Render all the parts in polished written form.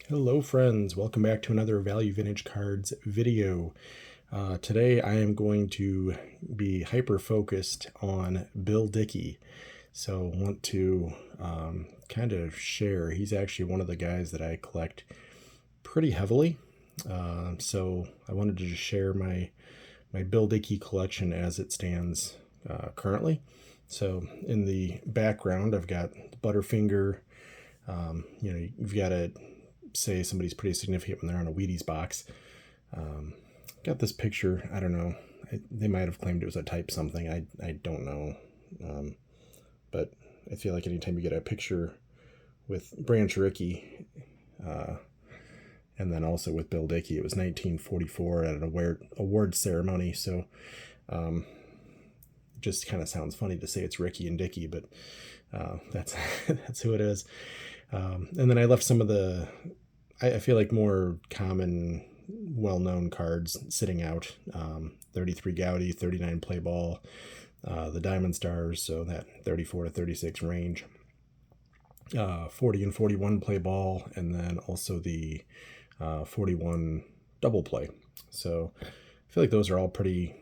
Hello friends, welcome back to another Value Vintage Cards video. Today I am going to be hyper-focused on Bill Dickey. So I want to kind of share, he's actually one of the guys that I collect pretty heavily. So I wanted to just share my Bill Dickey collection as it stands currently. So in the background I've got Butterfinger. You've got to say somebody's pretty significant when they're on a Wheaties box. Got this picture, I don't know, they might have claimed it was a type something, I don't know, but I feel like anytime you get a picture with Branch Rickey, and then also with Bill Dickey, it was 1944 at an award ceremony, so just kind of sounds funny to say it's Rickey and Dickey, but that's that's who it is. And then I left some of the, I feel like more common, well-known cards sitting out. 33 Gowdy, 39 Play Ball, the Diamond Stars, so that 34 to 36 range. 40 and 41 Play Ball, and then also the 41 Double Play. So I feel like those are all pretty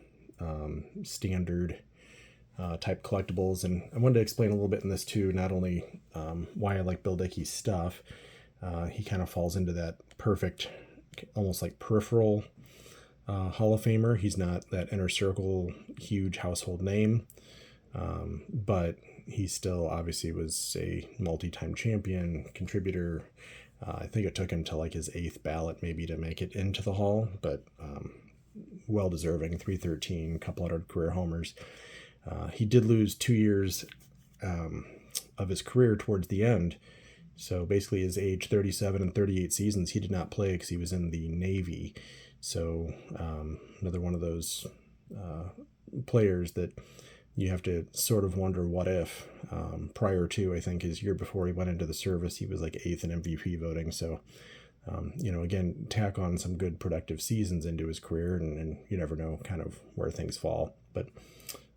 standard type collectibles, and I wanted to explain a little bit in this too, not only why I like Bill Dickey's stuff. He kind of falls into that perfect, almost like peripheral Hall of Famer. He's not that inner circle huge household name, but he still obviously was a multi-time champion, contributor. I think it took him to like his 8th ballot maybe to make it into the Hall, but well deserving. 313, couple hundred career homers. He did lose 2 years of his career towards the end. So basically his age 37 and 38 seasons, he did not play because he was in the Navy. So another one of those players that you have to sort of wonder what if. Prior to, I think, his year before he went into the service, he was like 8th in MVP voting. So, again, tack on some good productive seasons into his career, and you never know kind of where things fall. But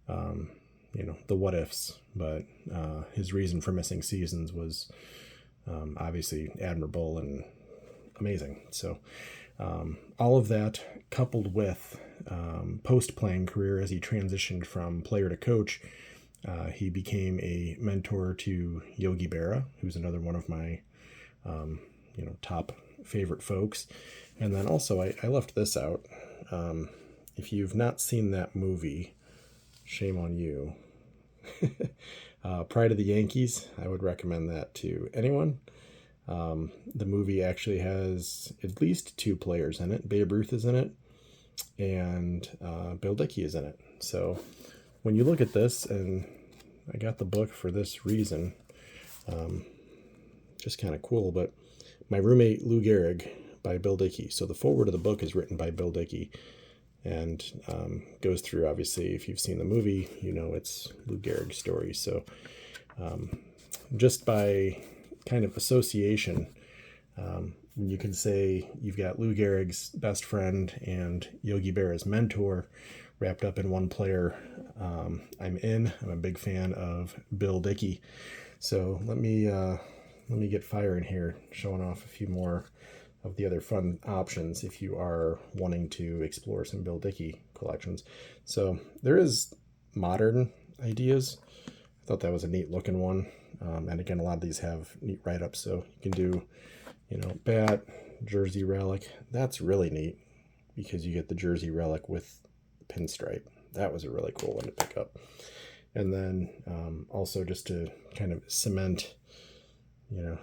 the what ifs, but his reason for missing seasons was obviously admirable and amazing. So all of that coupled with post-playing career, as he transitioned from player to coach, he became a mentor to Yogi Berra, who's another one of my top favorite folks. And then also I left this out. If you've not seen that movie, shame on you. Pride of the Yankees, I would recommend that to anyone. The movie actually has at least 2 players in it. Babe Ruth is in it, and Bill Dickey is in it. So when you look at this, and I got the book for this reason, just kind of cool, but My Roommate Lou Gehrig by Bill Dickey. So the foreword of the book is written by Bill Dickey, and goes through, obviously, if you've seen the movie, it's Lou Gehrig's story. So just by kind of association, you can say you've got Lou Gehrig's best friend and Yogi Berra's mentor wrapped up in one player. I'm a big fan of Bill Dickey. So let me get firing here, showing off a few more of the other fun options if you are wanting to explore some Bill Dickey collections. So there is modern ideas. I thought that was a neat looking one. And again, a lot of these have neat write-ups. So you can do, bat, jersey relic. That's really neat because you get the jersey relic with pinstripe. That was a really cool one to pick up. And then also just to kind of cement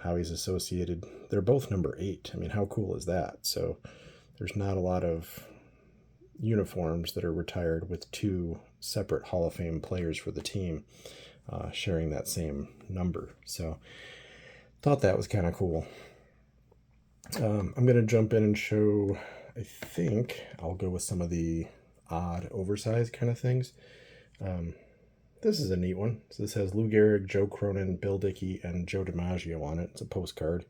how he's associated. They're both number 8. I mean, how cool is that? So there's not a lot of uniforms that are retired with 2 separate Hall of Fame players for the team sharing that same number. So thought that was kind of cool. I'm going to jump in and show, I think I'll go with some of the odd oversized kind of things. This is a neat one. So this has Lou Gehrig, Joe Cronin, Bill Dickey, and Joe DiMaggio on it. It's a postcard.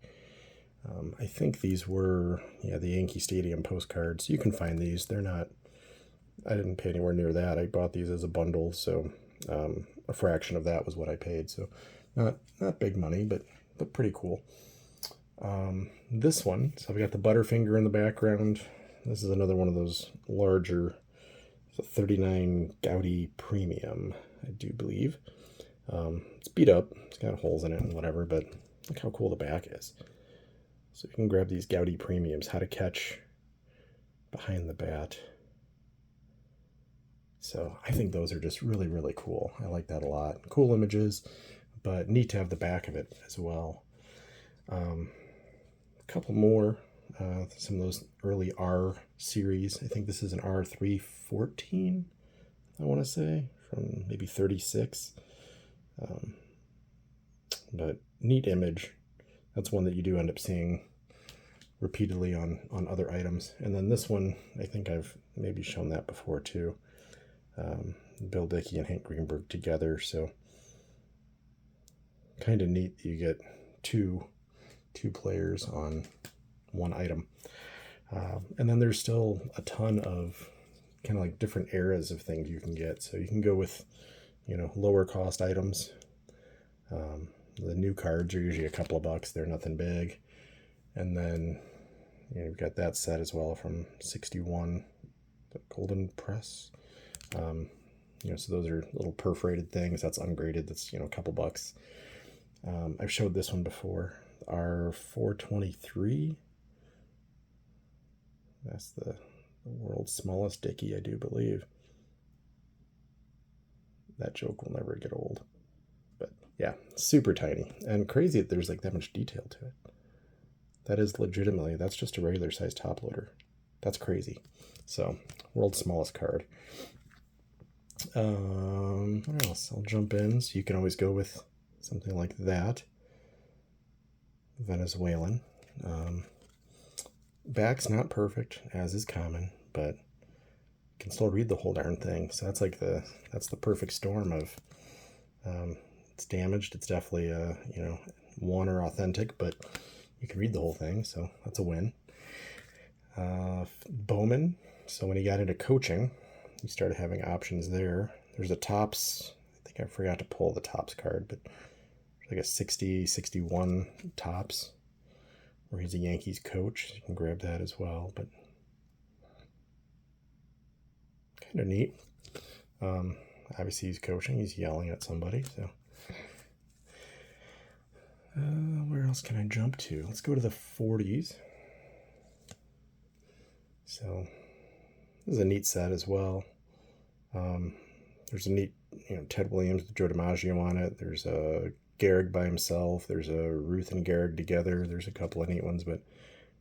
I think these were, the Yankee Stadium postcards. You can find these. They're not, I didn't pay anywhere near that. I bought these as a bundle, so a fraction of that was what I paid. So not big money, but pretty cool. This one, so I've got the Butterfinger in the background. This is another one of those larger, it's a 39 Goudy Premium, I do believe. It's beat up, it's got holes in it and whatever, but look how cool the back is. So you can grab these Goudy Premiums, how to catch behind the bat. So I think those are just really, really cool. I like that a lot. Cool images, but neat to have the back of it as well. A couple more, some of those early R series. I think this is an R314, I want to say, from maybe 36. But neat image. That's one that you do end up seeing repeatedly on other items. And then this one, I think I've maybe shown that before too. Bill Dickey and Hank Greenberg together, so kind of neat that you get two players on one item. And then there's still a ton of kind of like different eras of things you can get. So you can go with, lower cost items. The new cards are usually a couple of bucks. They're nothing big. And then you've got that set as well from 61, the Golden Press. So those are little perforated things. That's ungraded. That's, a couple bucks. I've showed this one before. R423. That's the world's smallest Dickey, I do believe. That joke will never get old. But yeah, super tiny. And crazy that there's like that much detail to it. That is legitimately, that's just a regular size top loader. That's crazy. So, world's smallest card. What else? I'll jump in. So you can always go with something like that. Venezuelan. Back's not perfect, as is common, but you can still read the whole darn thing. So that's like that's the perfect storm of it's damaged. It's definitely one or authentic, but you can read the whole thing, so that's a win. Bowman. So when he got into coaching, he started having options there. There's a Topps. I think I forgot to pull the Topps card, but there's like a 60, 61 Topps where he's a Yankees coach. You can grab that as well, but kind of neat. Obviously he's coaching. He's yelling at somebody, so. Where else can I jump to? Let's go to the 40s. So this is a neat set as well. There's a neat, Ted Williams with Joe DiMaggio on it. There's a Gehrig by himself. There's a Ruth and Gehrig together. There's a couple of neat ones, but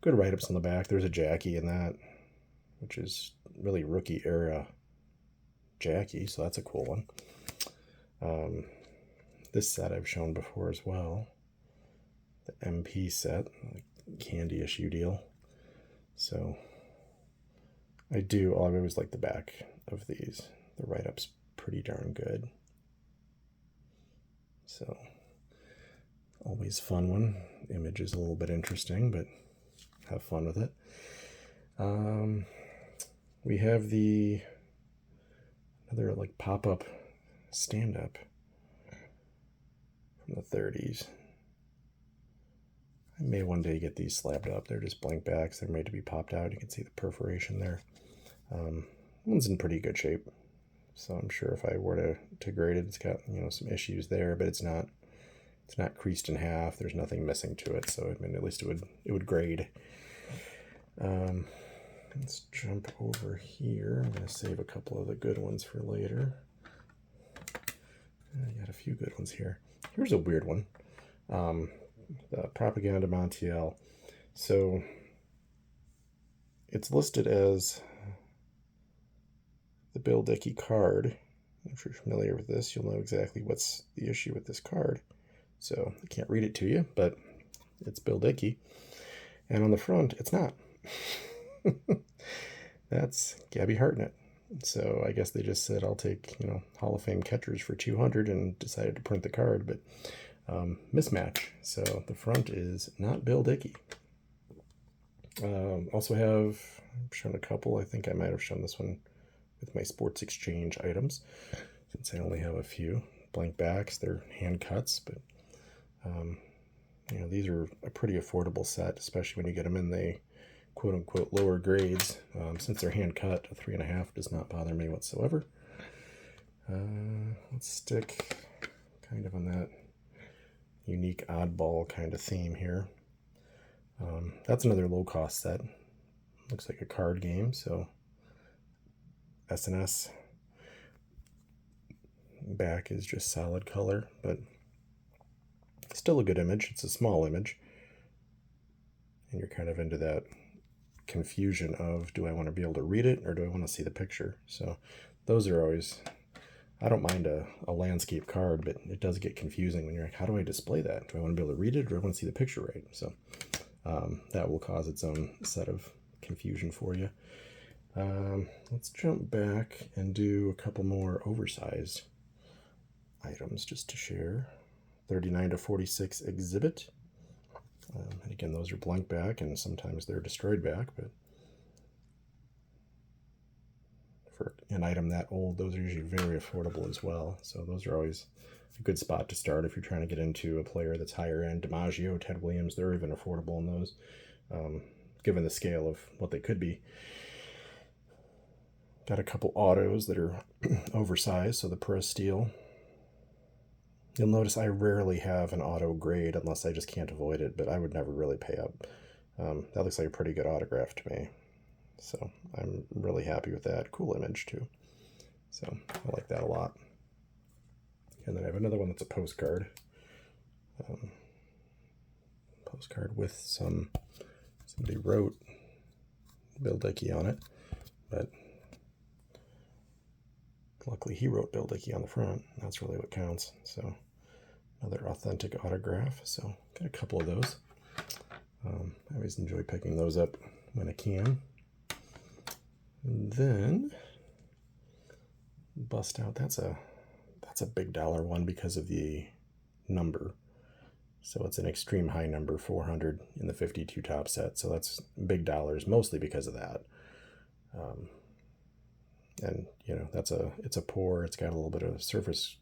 good write-ups on the back. There's a Jackie in that, which is really rookie era Jackie, so that's a cool one. This set I've shown before as well. The MP set, like candy issue deal. So I always like the back of these. The write-up's pretty darn good. So always fun one. Image is a little bit interesting, but have fun with it. We have another like pop-up stand-up from the 30s. I may one day get these slabbed up. They're just blank backs. They're made to be popped out. You can see the perforation there. One's in pretty good shape. So I'm sure if I were to grade it, it's got, some issues there, but it's not creased in half. There's nothing missing to it. So I mean, at least it would grade. Let's jump over here. I'm going to save a couple of the good ones for later. I got a few good ones here. Here's a weird one. The Propaganda Montiel. So it's listed as the Bill Dickey card. If you're familiar with this, you'll know exactly what's the issue with this card. So I can't read it to you, but it's Bill Dickey. And on the front, it's not. That's Gabby Hartnett. So I guess they just said, I'll take, Hall of Fame catchers for $200 and decided to print the card, but mismatch. So the front is not Bill Dickey. Also have shown a couple. I think I might have shown this one with my Sports Exchange items, since I only have a few blank backs. They're hand cuts, but You know, these are a pretty affordable set, especially when you get them in the quote-unquote lower grades. Since they're hand cut, a 3.5 does not bother me whatsoever. Let's stick kind of on that unique oddball kind of theme here. That's another low-cost set. Looks like a card game, so S&S. Back is just solid color, but still a good image. It's a small image, and you're kind of into that confusion of, do I want to be able to read it or do I want to see the picture? So those are always, I don't mind a landscape card, but it does get confusing when you're like, how do I display that? Do I want to be able to read it or do I want to see the picture right? So that will cause its own set of confusion for you. Let's jump back and do a couple more oversized items just to share. 39 to 46 exhibit. And again, those are blank back, and sometimes they're destroyed back, but for an item that old, those are usually very affordable as well. So those are always a good spot to start if you're trying to get into a player that's higher end. DiMaggio, Ted Williams, they're even affordable in those, given the scale of what they could be. Got a couple autos that are oversized, so the press steel. You'll notice I rarely have an auto grade unless I just can't avoid it, but I would never really pay up. That looks like a pretty good autograph to me. So I'm really happy with that. Cool image too. So I like that a lot. And then I have another one that's a postcard. Postcard with somebody wrote Bill Dickey on it, but luckily he wrote Bill Dickey on the front. That's really what counts. So another authentic autograph. So got a couple of those. I always enjoy picking those up when I can. And then bust out. That's a big dollar one because of the number. So it's an extreme high number, 400 in the 52 top set. So that's big dollars, mostly because of that. And you know, it's a pour. It's got a little bit of surface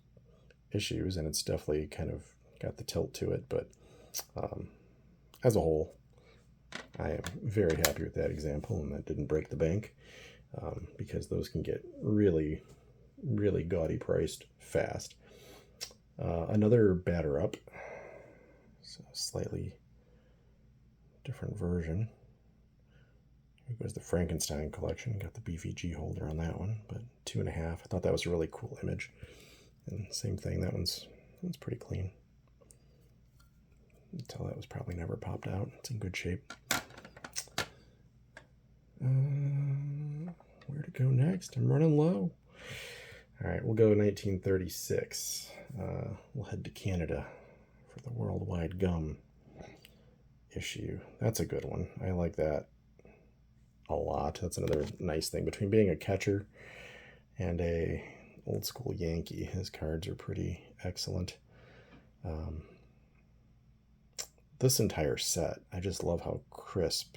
issues, and it's definitely kind of got the tilt to it. But as a whole, I am very happy with that example, and that didn't break the bank, because those can get really, really gaudy priced fast. Another batter up, so slightly different version. Here goes the Frankenstein collection. Got the BVG holder on that one, but 2.5. I thought that was a really cool image. And same thing, that one's pretty clean. You can tell that was probably never popped out. It's in good shape. Where to go next? I'm running low. All right, we'll go 1936. We'll head to Canada for the Worldwide Gum issue. That's a good one. I like that a lot. That's another nice thing. Between being a catcher and a old school Yankee, his cards are pretty excellent. This entire set, I just love how crisp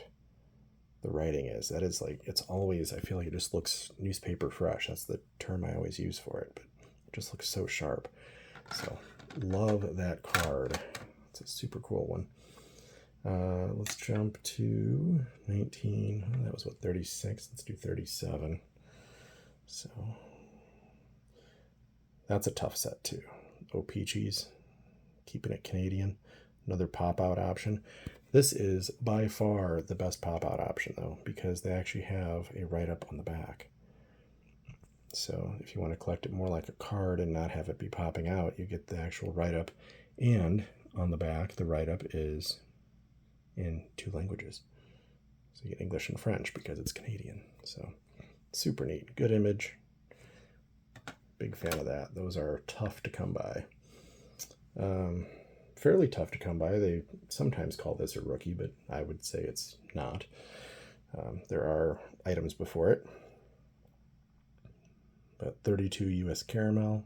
the writing is. That is like, it's always, I feel like it just looks newspaper fresh. That's the term I always use for it, but it just looks so sharp. So love that card. It's a super cool one. Let's jump to 19, that was what, 36? Let's do 37. So that's a tough set too. O-Peaches, keeping it Canadian. Another pop-out option. This is by far the best pop-out option though, because they actually have a write-up on the back. So if you want to collect it more like a card and not have it be popping out, you get the actual write-up. And on the back, the write-up is in 2 languages. So you get English and French because it's Canadian. So super neat. Good image. Big fan of that. Those are tough to come by. Fairly tough to come by. They sometimes call this a rookie, but I would say it's not. There are items before it. But 32 US Caramel.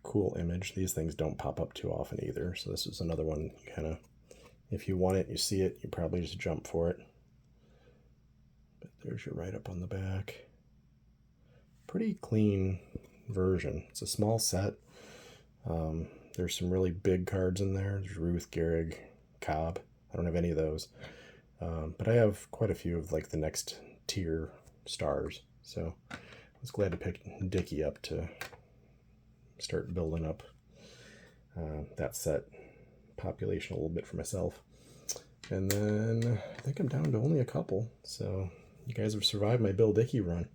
Cool image. These things don't pop up too often either. So this is another one you kind of, if you want it, you see it, you probably just jump for it. But there's your write-up on the back. Pretty clean version. It's a small set. There's some really big cards in there. There's Ruth, Gehrig, Cobb. I don't have any of those. But I have quite a few of like the next tier stars. So I was glad to pick Dickey up to start building up that set population a little bit for myself. And then I think I'm down to only a couple. So you guys have survived my Bill Dickey run.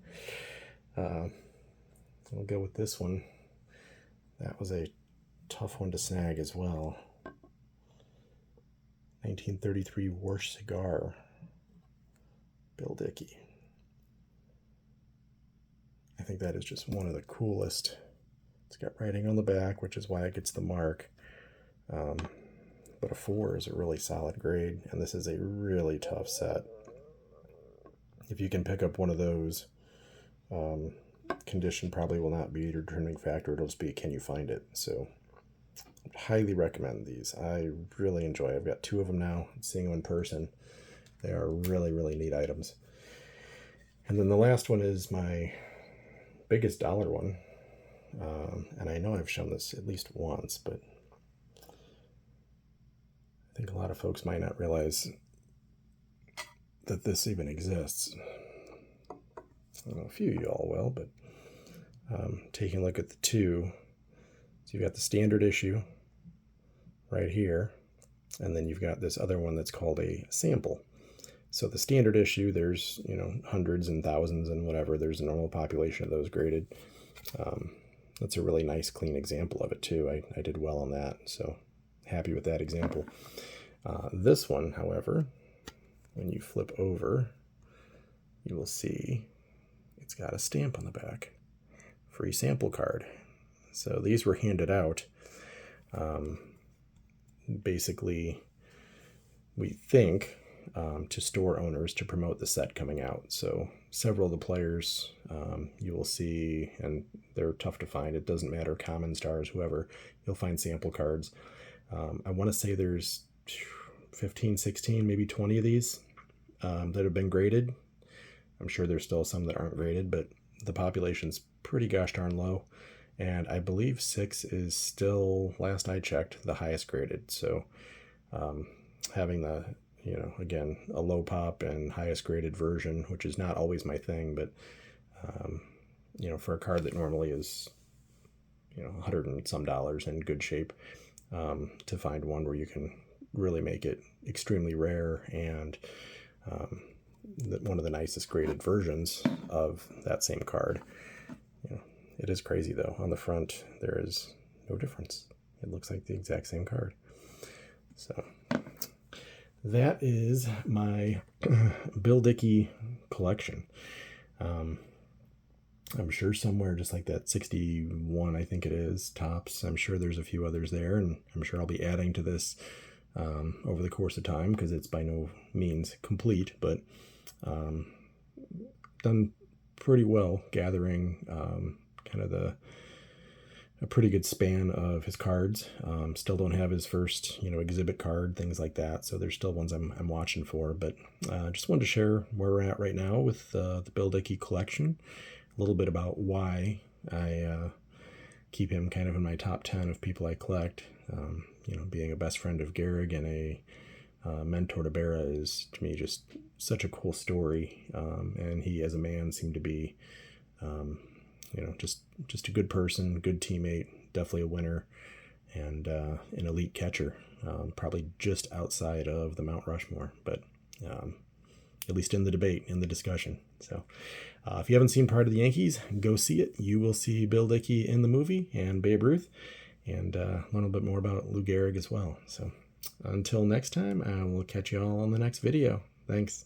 I'll go with this one. That was a tough one to snag as well. 1933 Warsh Cigar, Bill Dickey. I think that is just one of the coolest. It's got writing on the back, which is why it gets the mark. But a 4 is a really solid grade, and this is a really tough set. If you can pick up one of those, condition probably will not be your determining factor. It'll just be, can you find it? So highly recommend these. I really enjoy. I've got 2 of them now. Seeing them in person, they are really, really neat items. And then the last one is my biggest dollar one, and I know I've shown this at least once, but I think a lot of folks might not realize that this even exists. I don't know, a few of y'all will, but taking a look at the 2. So you've got the standard issue right here, and then you've got this other one that's called a sample. So the standard issue, there's, you know, hundreds and thousands and whatever. There's a normal population of those graded. That's a really nice, clean example of it too. I did well on that, so happy with that example. This one, however, when you flip over, you will see it's got a stamp on the back. Free sample card. So these were handed out. Basically, we think to store owners to promote the set coming out. So several of the players you will see, and they're tough to find. It doesn't matter, common stars, whoever, you'll find sample cards. I want to say there's 15, 16, maybe 20 of these that have been graded. I'm sure there's still some that aren't graded, but the population's pretty gosh darn low. And I believe 6 is still, last I checked, the highest graded. So having the, you know, again, a low pop and highest graded version, which is not always my thing, but, you know, for a card that normally is, you know, $100 and some in good shape, to find one where you can really make it extremely rare and one of the nicest graded versions of that same card. You know, it is crazy though. On the front, there is no difference. It looks like the exact same card. So that is my Bill Dickey collection. I'm sure somewhere just like that 61, I think it is, tops. I'm sure there's a few others there, and I'm sure I'll be adding to this over the course of time, because it's by no means complete, but done pretty well gathering kind of a pretty good span of his cards. Still don't have his first, you know, exhibit card, things like that. So there's still ones I'm watching for, but just wanted to share where we're at right now with the Bill Dickey collection. A little bit about why I keep him kind of in my top 10 of people I collect. You know, being a best friend of Gehrig and a mentor to Berra is, to me, just such a cool story. And he, as a man, seemed to be, you know, just a good person, good teammate, definitely a winner, and an elite catcher, probably just outside of the Mount Rushmore, but at least in the debate, in the discussion. So if you haven't seen Part of the Yankees, go see it. You will see Bill Dickey in the movie and Babe Ruth, and learn a little bit more about Lou Gehrig as well. So until next time, I will catch you all on the next video. Thanks.